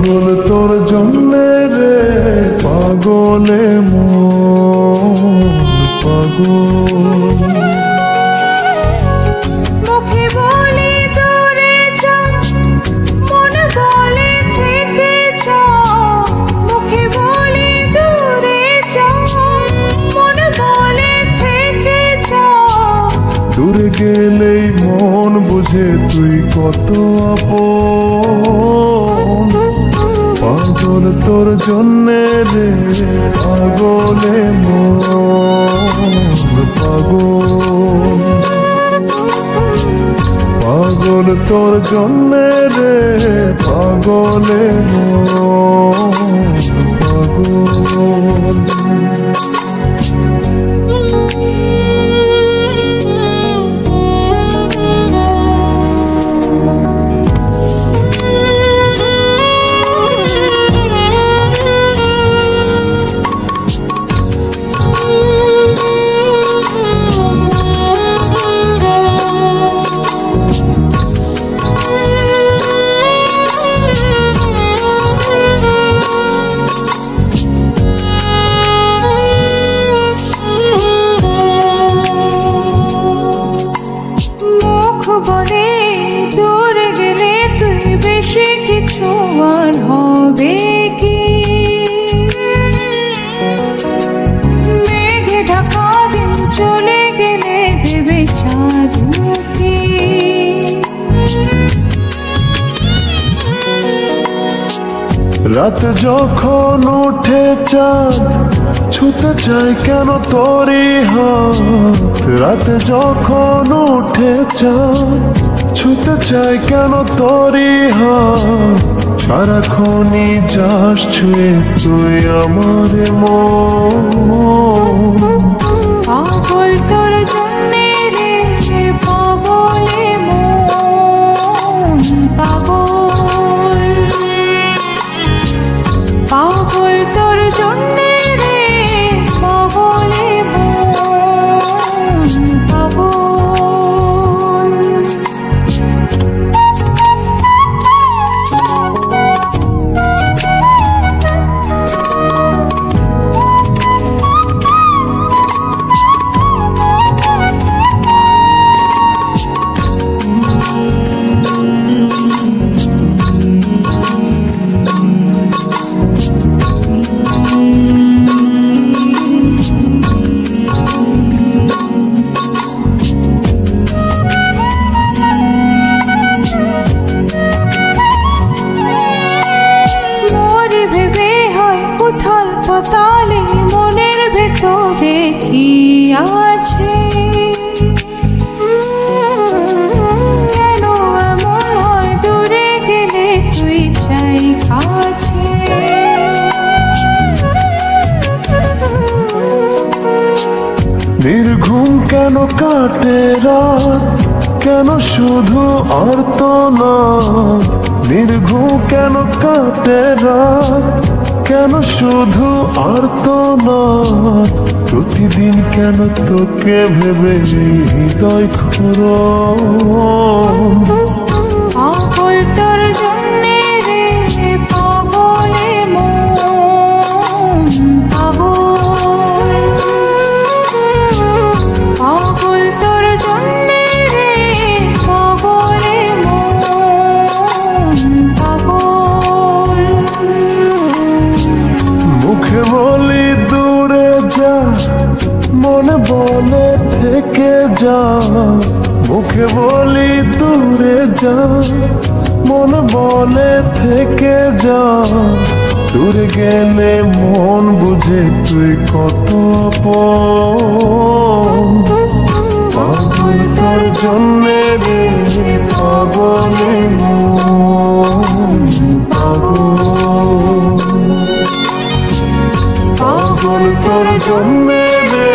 পাগল তোর জন্যে রে পাগলে মন পাগল। মুখে বলি দূরে যা, মন বলে থেকে যা। মুখে বলি দূরে যা, মন বলে থেকে যা। দূরে গেলেই মন বুঝে তুই কত আপন। পাগল তোর জন্যে রে পাগলে মন পাগল। পাগল তোর জন্যে রে পাগলে মন পাগল। বলে দূরে গেলে তুই বেশি কিছু আর হবে কি? মেঘে ঢাকা দিন চলে গেলে দেবে চাঁদ কি? রাত যখন ওঠে চাঁদ ছুতে চাই কেন তোরই হাত। রাত যখন ওঠে চাঁদ ছুতে চাই কেন তোরই হাত। সারাক্ষণই যাস ছুঁয়ে তুই আমার মন। পাগল তোর জন্যে রে পাগলে মন পাগল। পাগল তোর জন্যে রে পাগলে মন পাগল। উথাল পাতালে মনের ভেতরে কি আছে? কেন এমন হয় দূরে গেলে তুই চাই কাছে? নির্ঘুম কেন কাটে রাত, কেন শুধু আর্তনাদ। নির্ঘুম কেন কাটে রাত, কেন শুধু আর্তনাদ। প্রতিদিন কেন তোকে ভেবে হৃদয় খরণ। পাগল তোর জন্যে রে পাগলে মন পাগল। পাগল তোর জন্যে রে পাগলে মন পাগল। মুখে বলি দূরে যা, মনে বলে থেকে যা। মুখে বলি দূরে যা, মনে বলে থেকে যা। দূরে গেলে মন বুঝে তুই কত আপন। পাগল তোর জন্যে রে পাগলে মন পাগল। পাগল তোর জন্যে রে